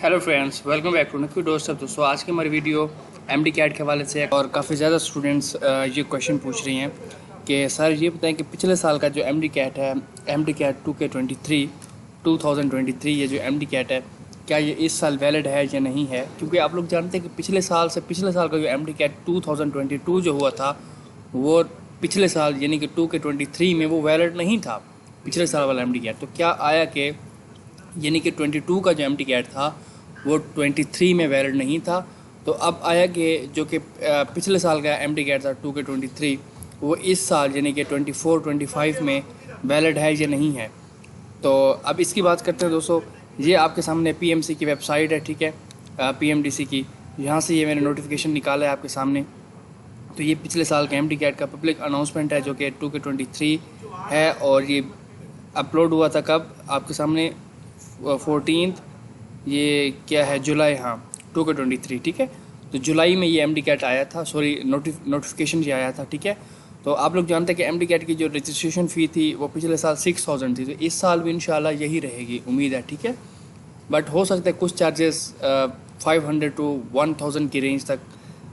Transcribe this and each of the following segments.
Hello friends, welcome back to नक्की दोस्तों। आज की हमारी वीडियो एमडी कैट के हवाले से है और काफ़ी ज़्यादा स्टूडेंट्स ये क्वेश्चन पूछ रही हैं कि सर ये बताएं कि पिछले साल का जो एमडी कैट है, एमडी कैट 2K23 2023, ये जो एमडी कैट है क्या ये इस साल वैलिड है या नहीं है। क्योंकि आप लोग जानते हैं कि पिछले साल का जो एमडी कैट 2022 जो हुआ था वो पिछले साल यानी कि 2K23 में वो वैलिड नहीं था, पिछले साल वाला एमडी कैट। तो क्या आया कि यानी कि 22 का जो एमडी कैट था वो 23 में वैलिड नहीं था। तो अब आया कि जो कि पिछले साल का एमडी कैट था 2K23 वो इस साल यानी कि 24-25 में वैलिड है या नहीं है। तो अब इसकी बात करते हैं दोस्तों। ये आपके सामने पीएमसी की वेबसाइट है, ठीक है, पीएमडीसी की। यहाँ से ये मैंने नोटिफिकेशन निकाला है आपके सामने। तो ये पिछले साल का एमडी कैट का पब्लिक अनाउंसमेंट है जो कि 2K23 है और ये अपलोड हुआ था कब आपके सामने 14, ये क्या है, जुलाई, हाँ 2K23, ठीक है। तो जुलाई में ये एमडी कैट आया था, सॉरी नोटिफिकेशन ये आया था, ठीक है। तो आप लोग जानते हैं कि एमडी कैट की जो रजिस्ट्रेशन फ़ी थी वो पिछले साल 6000 थी, तो इस साल भी इंशाल्लाह यही रहेगी, उम्मीद है, ठीक है। बट हो सकता है कुछ चार्जेस 500 to 1000 की रेंज तक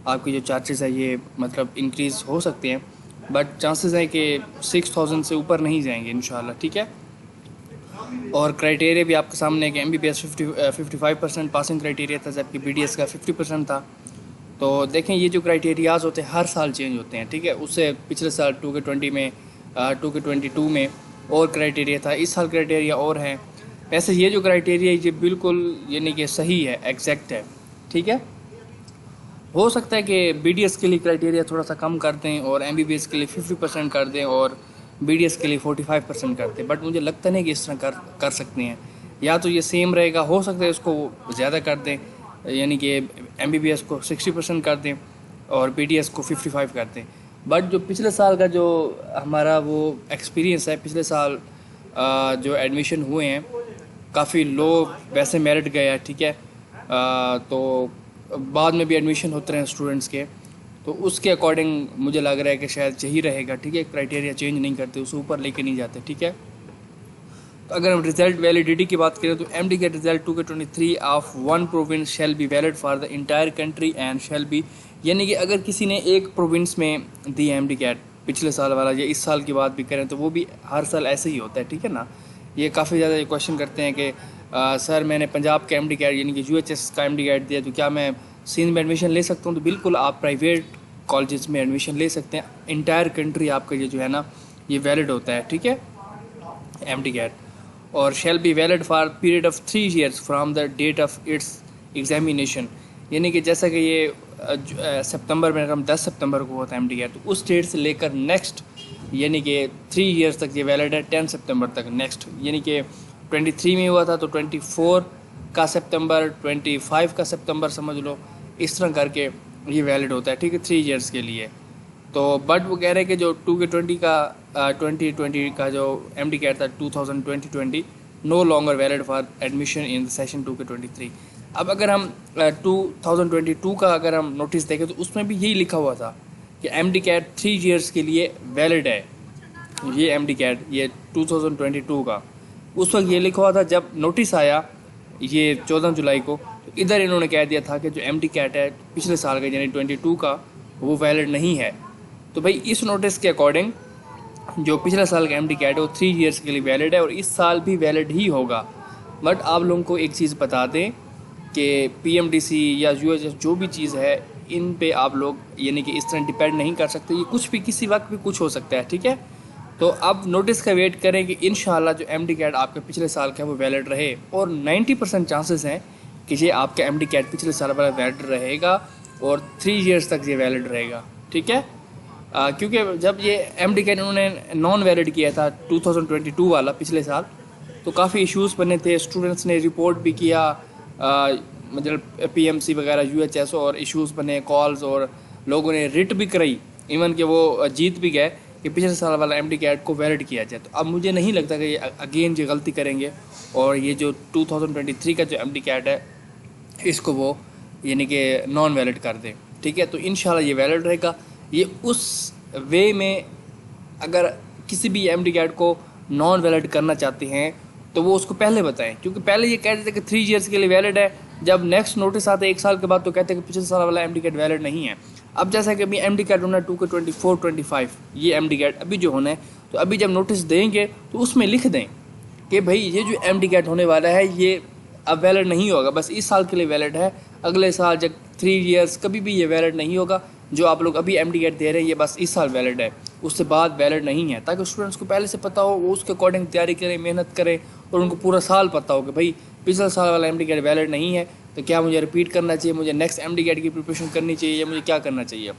आपके जो चार्जेस है ये मतलब इंक्रीज़ हो सकते हैं, बट चांसेस हैं कि 6000 से ऊपर नहीं जाएंगे इंशाल्लाह, ठीक है। और क्राइटेरिया भी आपके सामने है कि MBBS 55% पासिंग क्राइटेरिया था, जबकि BDS का 50% था। तो देखें ये जो क्राइटेरियाज होते हैं हर साल चेंज होते हैं, ठीक है। उससे पिछले साल 2K20 में 2K22 में और क्राइटेरिया था, इस साल क्राइटेरिया और है। वैसे ये जो क्राइटेरिया ये बिल्कुल यानी कि सही है, एग्जैक्ट है, ठीक है। हो सकता है कि BDS के लिए क्राइटेरिया थोड़ा सा कम कर दें और MBBS के लिए 50% कर दें और BDS के लिए 45% करते हैं, बट मुझे लगता नहीं कि इस तरह कर सकते हैं। या तो ये सेम रहेगा, हो सकता है इसको ज़्यादा कर दें, यानी कि MBBS को 60% कर दें और BDS को 55 कर दें। बट जो पिछले साल का जो हमारा वो एक्सपीरियंस है, पिछले साल जो एडमिशन हुए हैं काफ़ी लो वैसे मेरिट गया है, ठीक है। तो बाद में भी एडमिशन होते रहे स्टूडेंट्स के, तो उसके अकॉर्डिंग मुझे लग रहा है कि शायद यही रहेगा, ठीक है। क्राइटेरिया चेंज नहीं करते, उसे ऊपर लेके नहीं जाते, ठीक है। तो अगर हम रिजल्ट वैलिडिटी की बात करें तो MD CAT result 2K23 of one province shall be valid for the entire country and shall be, यानी कि अगर किसी ने एक प्रोविंस में दी एमडी कैट पिछले साल वाला या इस साल की बात भी करें तो वो भी हर साल ऐसे ही होता है, ठीक है ना। ये काफ़ी ज़्यादा ये क्वेश्चन करते हैं कि सर मैंने पंजाब का एमडी कैट यानी कि UHS का एमडी कैट दिया तो क्या मैं सिंध में एडमिशन ले सकता हूँ। तो बिल्कुल आप प्राइवेट कॉलेजेस में एडमिशन ले सकते हैं, इंटायर कंट्री आपका ये जो है ना ये वैलिड होता है, ठीक है, एमडी कैट। और shall be valid for period of 3 years from the date of its examination, यानी कि जैसा कि ये सितंबर में हम 10 सितंबर को होता है एमडी कैट, तो उस डेट से लेकर नेक्स्ट यानी कि 3 years तक ये वैलिड है, 10 सितंबर तक नेक्स्ट, यानी कि 23 में हुआ था तो 24 का सितंबर, 25 का सितंबर समझ लो, इस तरह करके ये वैलिड होता है, ठीक है, 3 years के लिए। तो बट वो कह रहे हैं कि जो 2K20 का 2020 का जो एमडी कैट था 2020 no longer valid for admission in session 2K23। अब अगर हम 2022 का अगर हम नोटिस देखें तो उसमें भी यही लिखा हुआ था कि एमडी कैट 3 years के लिए वैलिड है। ये एमडी कैट ये 2022 का उस वक्त ये लिखा हुआ था, जब नोटिस आया ये 14 जुलाई को, तो इधर इन्होंने कह दिया था कि जो एमडी कैट है पिछले साल का यानी 22 का वो वैलिड नहीं है। तो भाई इस नोटिस के अकॉर्डिंग जो पिछले साल का एमडी कैट है वो 3 years के लिए वैलिड है और इस साल भी वैलिड ही होगा। बट आप लोगों को एक चीज़ बता दें कि पीएमडीसी या UHS जो भी चीज़ है इन पे आप लोग यानी कि इस तरह डिपेंड नहीं कर सकते, ये कुछ भी किसी वक्त भी कुछ हो सकता है, ठीक है। तो अब नोटिस का वेट करें कि इंशाल्लाह जो एमडी कैट आपके पिछले साल का है वो वैलिड रहे और 90% चांसेस हैं कि ये आपका एमडी कैट पिछले साल वाला वैलिड रहेगा और 3 years तक ये वैलिड रहेगा, ठीक है। क्योंकि जब ये एमडी कैट उन्होंने नॉन वैलिड किया था 2022 वाला पिछले साल, तो काफ़ी इश्यूज़ बने थे, स्टूडेंट्स ने रिपोर्ट भी किया, मतलब पीएमसी वगैरह UHS, और इश्यूज़ बने, कॉल्स, और लोगों ने रिट भी कराई, इवन कि वो जीत भी गए कि पिछले साल वाला एमडी कैट को वैलिड किया जाए। तो अब मुझे नहीं लगता कि ये अगेन ये गलती करेंगे और ये जो 2023 का जो एमडी कैट है इसको वो यानी कि नॉन वैलिड कर दें, ठीक है। तो इंशाल्लाह ये वैलिड रहेगा। ये उस वे में अगर किसी भी एमडी कैट को नॉन वैलिड करना चाहते हैं तो वो उसको पहले बताएं, क्योंकि पहले ये कहते थे कि 3 ईयर्स के लिए वैलिड है, जब नेक्स्ट नोटिस आता है 1 साल के बाद तो कहते हैं कि पिछले साल वाला एमडी कैट वैलिड नहीं है। अब जैसा कि अभी एमडी कैट होना है 2 के 24 25 ये एमडी कैट अभी जो होना है, तो अभी जब नोटिस देंगे तो उसमें लिख दें कि भाई ये जो एमडी कैट होने वाला है ये अब वैलिड नहीं होगा, बस इस साल के लिए वैलिड है, अगले साल जब 3 ईयर्स कभी भी ये वैलिड नहीं होगा। जो आप लोग अभी एमडी कैट दे रहे हैं ये बस इस साल वैलिड है, उससे बाद वैलिड नहीं है, ताकि स्टूडेंट्स को पहले से पता हो, वो उसके अकॉर्डिंग तैयारी करें, मेहनत करें और उनको पूरा साल पता हो कि भाई पिछले साल वाला एमडी कैट वैलिड नहीं है, तो क्या मुझे रिपीट करना चाहिए, मुझे नेक्स्ट एमडी कैट की प्रिपरेशन करनी चाहिए या मुझे क्या करना चाहिए।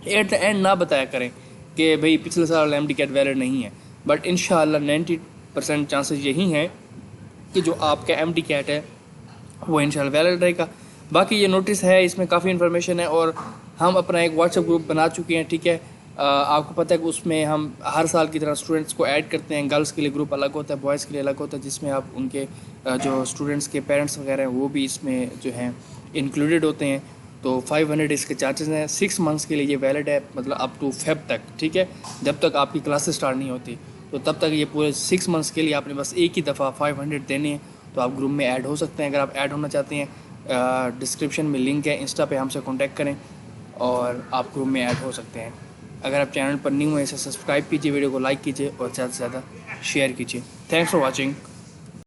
एट द एंड ना बताया करें कि भाई पिछले साल वाला एमडी कैट वैलिड नहीं है, बट इंशाल्लाह 90% चांसेस यही हैं कि जो आपका एमडी कैट है वो इंशाल्लाह वैलिड रहेगा। बाकी ये नोटिस है, इसमें काफ़ी इन्फॉर्मेशन है और हम अपना एक व्हाट्सएप ग्रुप बना चुके हैं, ठीक है। आपको पता है कि उसमें हम हर साल की तरह स्टूडेंट्स को ऐड करते हैं। गर्ल्स के लिए ग्रुप अलग होता है, बॉयज़ के लिए अलग होता है, जिसमें आप उनके जो स्टूडेंट्स के पेरेंट्स वगैरह हैं वो भी इसमें जो हैं इंक्लूडेड होते हैं। तो 500 इसके चार्जेस हैं, 6 मंथ्स के लिए ये वैलिड है, मतलब अप टू फेब तक, ठीक है, जब तक आपकी क्लासेस स्टार्ट नहीं होती, तो तब तक ये पूरे 6 मंथ्स के लिए आपने बस एक ही दफ़ा 500 देने हैं। तो आप ग्रुप में ऐड हो सकते हैं। अगर आप ऐड होना चाहते हैं, डिस्क्रिप्शन में लिंक है, इंस्टा पे हमसे कांटेक्ट करें और आप ग्रुप में ऐड हो सकते हैं। अगर आप चैनल पर न्यू हैं इसे सब्सक्राइब कीजिए, वीडियो को लाइक कीजिए और ज़्यादा से ज़्यादा शेयर कीजिए। Thanks for watching.